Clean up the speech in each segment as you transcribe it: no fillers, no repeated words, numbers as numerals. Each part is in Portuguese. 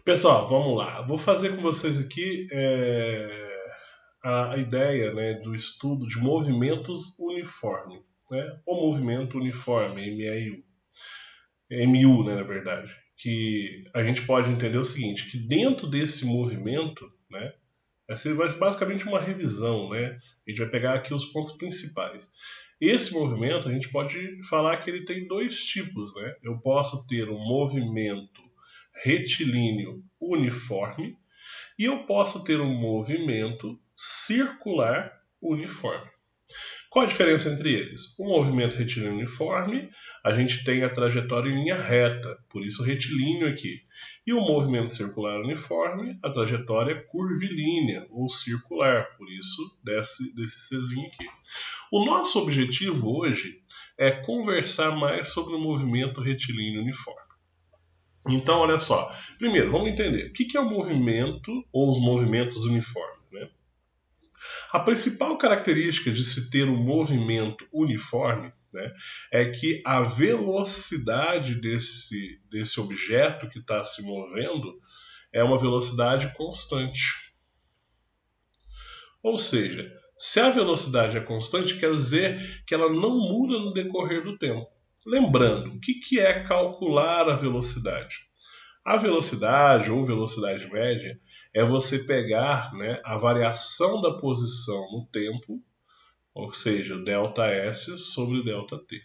Pessoal, vamos lá. Vou fazer com vocês aqui a ideia, né, do estudo de movimentos uniformes, né? O movimento uniforme, MU, né, na verdade. Que a gente pode entender o seguinte, que dentro desse movimento, né, vai ser basicamente uma revisão, né? A gente vai pegar aqui os pontos principais. Esse movimento, a gente pode falar que ele tem dois tipos, né? Eu posso ter um movimento retilíneo uniforme e eu posso ter um movimento circular uniforme. Qual a diferença entre eles? O movimento retilíneo uniforme, a gente tem a trajetória em linha reta, por isso retilíneo aqui. E o movimento circular uniforme, a trajetória é curvilínea ou circular, por isso desse Czinho aqui. O nosso objetivo hoje é conversar mais sobre o movimento retilíneo uniforme. Então, olha só. Primeiro, vamos entender o que é o movimento ou os movimentos uniformes, né? A principal característica de se ter um movimento uniforme, né, é que a velocidade desse objeto que está se movendo é uma velocidade constante. Ou seja, se a velocidade é constante, quer dizer que ela não muda no decorrer do tempo. Lembrando, o que é calcular a velocidade? A velocidade ou velocidade média é você pegar, né, a variação da posição no tempo, ou seja, ΔS sobre ΔT.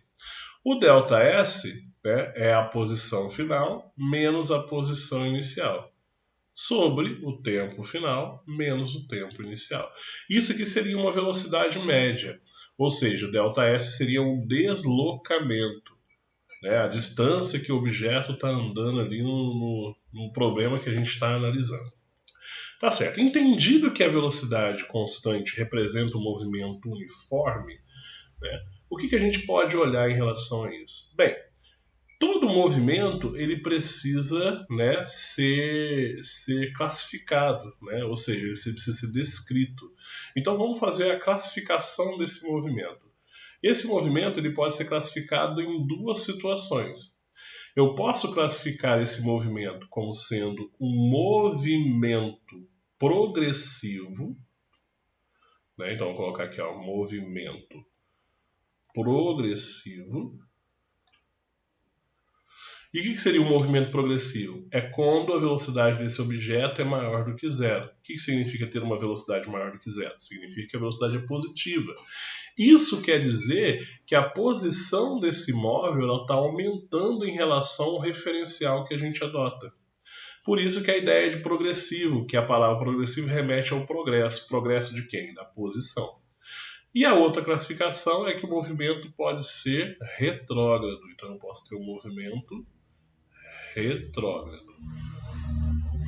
O ΔS, né, é a posição final menos a posição inicial, sobre o tempo final menos o tempo inicial. Isso aqui seria uma velocidade média, ou seja, o ΔS seria um deslocamento, né, a distância que o objeto está andando ali no problema que a gente está analisando. Tá certo. Entendido que a velocidade constante representa um movimento uniforme, né, o que a gente pode olhar em relação a isso? Bem, todo movimento ele precisa, né, ser classificado, né, ou seja, ele precisa ser descrito. Então vamos fazer a classificação desse movimento. Esse movimento ele pode ser classificado em duas situações. Eu posso classificar esse movimento como sendo um movimento progressivo, né? Então, vou colocar aqui, ó, movimento progressivo. E o que seria um movimento progressivo? É quando a velocidade desse objeto é maior do que zero. O que significa ter uma velocidade maior do que zero? Significa que a velocidade é positiva. Isso quer dizer que a posição desse móvel está aumentando em relação ao referencial que a gente adota. Por isso que a ideia de progressivo, que a palavra progressivo remete ao progresso. Progresso de quem? Da posição. E a outra classificação é que o movimento pode ser retrógrado. Então eu posso ter um movimento retrógrado.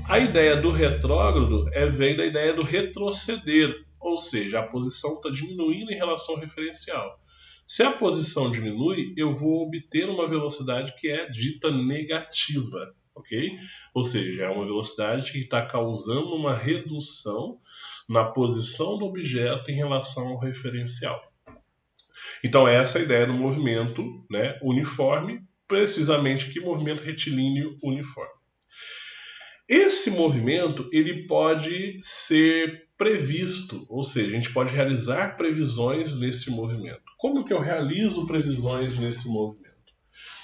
A ideia do retrógrado vem da ideia do retroceder, ou seja, a posição está diminuindo em relação ao referencial. Se a posição diminui, eu vou obter uma velocidade que é dita negativa, ok? Ou seja, é uma velocidade que está causando uma redução na posição do objeto em relação ao referencial. Então essa é a ideia do movimento, né, uniforme, precisamente que movimento retilíneo uniforme. Esse movimento ele pode ser previsto, ou seja, a gente pode realizar previsões nesse movimento. Como que eu realizo previsões nesse movimento?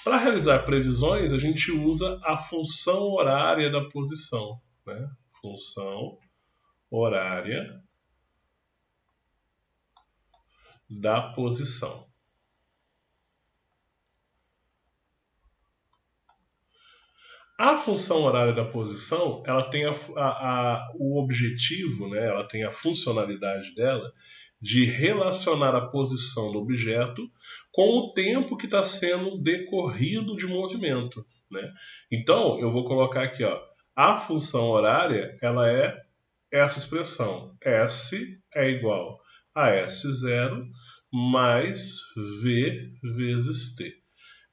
Para realizar previsões, a gente usa a função horária da posição, né? Função horária da posição. A função horária da posição, ela tem o objetivo, né, ela tem a funcionalidade dela de relacionar a posição do objeto com o tempo que está sendo decorrido de movimento, né? Então, eu vou colocar aqui, ó, a função horária, ela é essa expressão, S é igual a S0 mais V vezes T.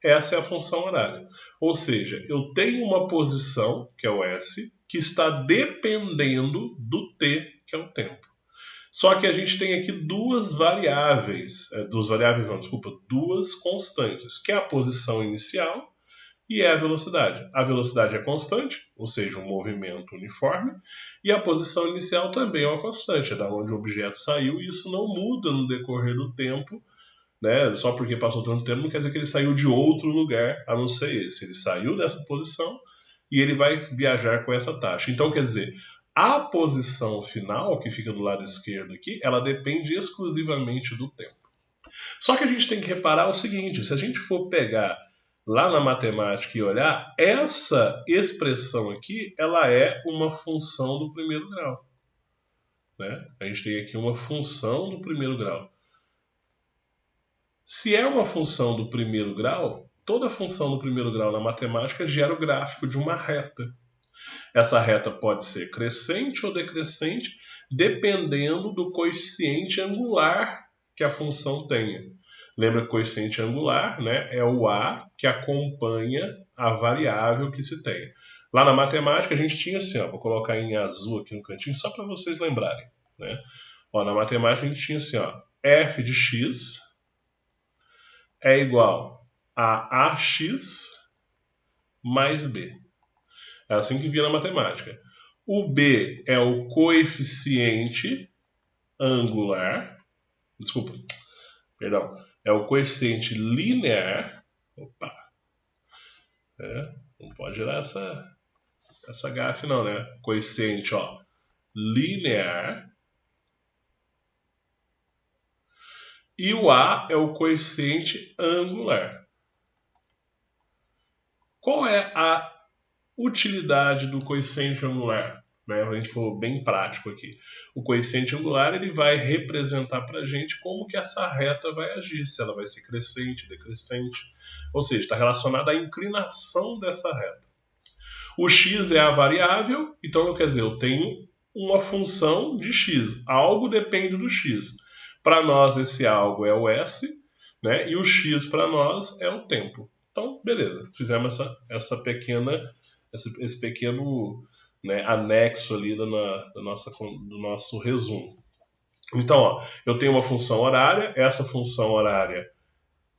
Essa é a função horária. Ou seja, eu tenho uma posição, que é o S, que está dependendo do T, que é o tempo. Só que a gente tem aqui duas constantes, que é a posição inicial e é a velocidade. A velocidade é constante, ou seja, um movimento uniforme, e a posição inicial também é uma constante, é da onde o objeto saiu, e isso não muda no decorrer do tempo, né? Só porque passou tanto tempo não quer dizer que ele saiu de outro lugar, a não ser esse. Ele saiu dessa posição e ele vai viajar com essa taxa. Então, quer dizer, a posição final, que fica do lado esquerdo aqui, ela depende exclusivamente do tempo. Só que a gente tem que reparar o seguinte, se a gente for pegar lá na matemática e olhar, essa expressão aqui, ela é uma função do primeiro grau. Né? A gente tem aqui uma função do primeiro grau. Se é uma função do primeiro grau, toda função do primeiro grau na matemática gera o gráfico de uma reta. Essa reta pode ser crescente ou decrescente, dependendo do coeficiente angular que a função tenha. Lembra que o coeficiente angular, né, é o A que acompanha a variável que se tem. Lá na matemática a gente tinha assim, ó, vou colocar em azul aqui no cantinho só para vocês lembrarem. Né? Ó, na matemática a gente tinha assim, ó, f de x é igual a ax mais b. É assim que via na matemática. O b é o coeficiente angular, desculpa, perdão, é o coeficiente linear, opa, não pode gerar essa gafe não, né? Coeficiente, ó, linear, e o a é o coeficiente angular. Qual é a utilidade do coeficiente angular? Né? A gente for bem prático aqui. O coeficiente angular ele vai representar para a gente como que essa reta vai agir, se ela vai ser crescente, decrescente, ou seja, está relacionada à inclinação dessa reta. O x é a variável, então quer dizer, eu tenho uma função de x, algo depende do x. Para nós esse algo é o s, né? E o x para nós é o tempo. Então, beleza, fizemos esse pequeno, né, anexo ali do nosso resumo. Então, ó, eu tenho uma função horária, essa função horária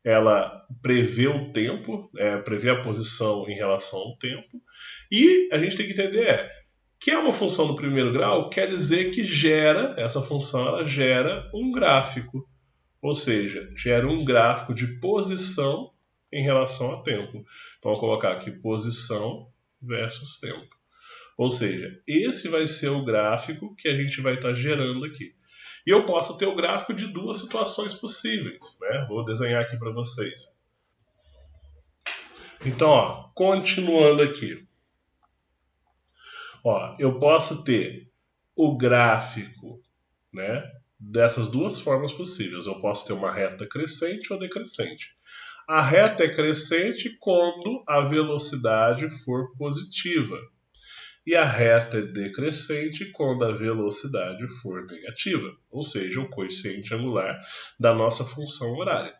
ela prevê o tempo, prevê a posição em relação ao tempo, e a gente tem que entender que é uma função do primeiro grau, quer dizer que essa função ela gera um gráfico, ou seja, gera um gráfico de posição em relação ao tempo. Então, vou colocar aqui posição versus tempo. Ou seja, esse vai ser o gráfico que a gente vai estar gerando aqui. E eu posso ter o gráfico de duas situações possíveis. Né? Vou desenhar aqui para vocês. Então, ó, continuando aqui. Ó, eu posso ter o gráfico, né, dessas duas formas possíveis. Eu posso ter uma reta crescente ou decrescente. A reta é crescente quando a velocidade for positiva. E a reta é decrescente quando a velocidade for negativa, ou seja, o coeficiente angular da nossa função horária.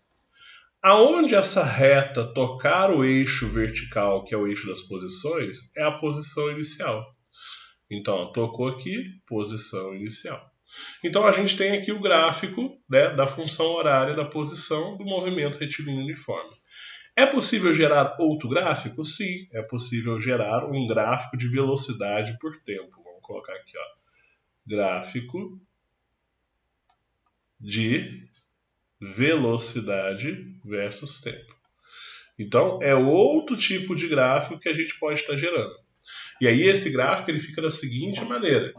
Aonde essa reta tocar o eixo vertical, que é o eixo das posições, é a posição inicial. Então, tocou aqui, posição inicial. Então, a gente tem aqui o gráfico, né, da função horária da posição do movimento retilíneo uniforme. É possível gerar outro gráfico? Sim, é possível gerar um gráfico de velocidade por tempo. Vamos colocar aqui, ó, gráfico de velocidade versus tempo. Então, é outro tipo de gráfico que a gente pode estar gerando. E aí, esse gráfico ele fica da seguinte maneira.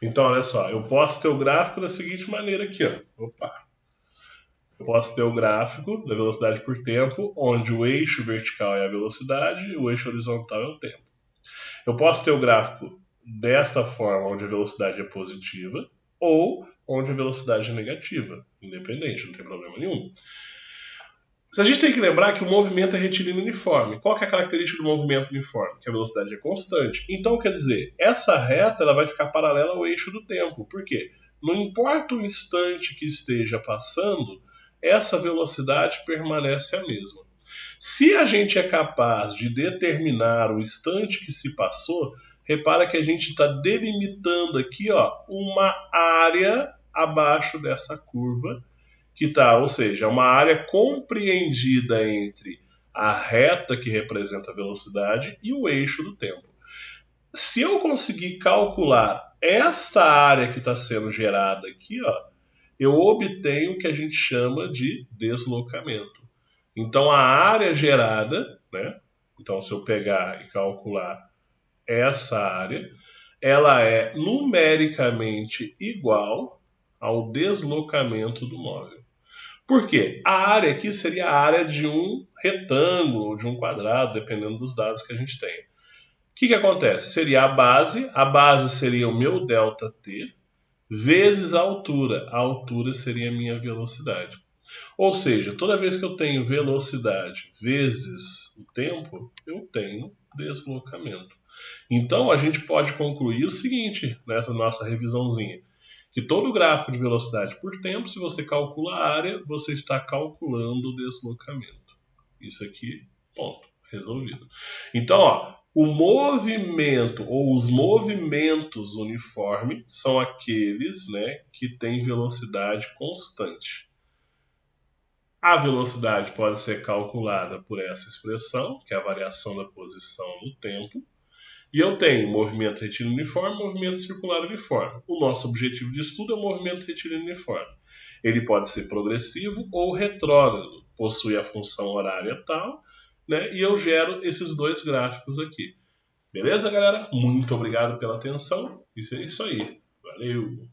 Então, olha só, eu posso ter o gráfico da seguinte maneira aqui, ó. Opa! Eu posso ter o gráfico da velocidade por tempo, onde o eixo vertical é a velocidade e o eixo horizontal é o tempo. Eu posso ter o gráfico desta forma, onde a velocidade é positiva, ou onde a velocidade é negativa, independente, não tem problema nenhum. A gente tem que lembrar que o movimento é retilíneo uniforme. Qual que é a característica do movimento uniforme? Que a velocidade é constante. Então, quer dizer, essa reta ela vai ficar paralela ao eixo do tempo. Por quê? Não importa o instante que esteja passando, essa velocidade permanece a mesma. Se a gente é capaz de determinar o instante que se passou, repara que a gente está delimitando aqui, ó, uma área abaixo dessa curva, que está, ou seja, é uma área compreendida entre a reta que representa a velocidade e o eixo do tempo. Se eu conseguir calcular esta área que está sendo gerada aqui, ó, eu obtenho o que a gente chama de deslocamento. Então a área gerada, né? Então se eu pegar e calcular essa área, ela é numericamente igual ao deslocamento do móvel. Por quê? A área aqui seria a área de um retângulo ou de um quadrado, dependendo dos dados que a gente tem. O que acontece? Seria a base seria o meu ΔT, vezes a altura seria a minha velocidade. Ou seja, toda vez que eu tenho velocidade vezes o tempo, eu tenho deslocamento. Então a gente pode concluir o seguinte nessa nossa revisãozinha, que todo gráfico de velocidade por tempo, se você calcula a área, você está calculando o deslocamento. Isso aqui, ponto, resolvido. Então, ó, o movimento ou os movimentos uniformes são aqueles, né, que têm velocidade constante. A velocidade pode ser calculada por essa expressão, que é a variação da posição no tempo. E eu tenho movimento retilíneo uniforme e movimento circular uniforme. O nosso objetivo de estudo é o movimento retilíneo uniforme. Ele pode ser progressivo ou retrógrado, possui a função horária tal, né? E eu gero esses dois gráficos aqui. Beleza, galera? Muito obrigado pela atenção. Isso é isso aí. Valeu!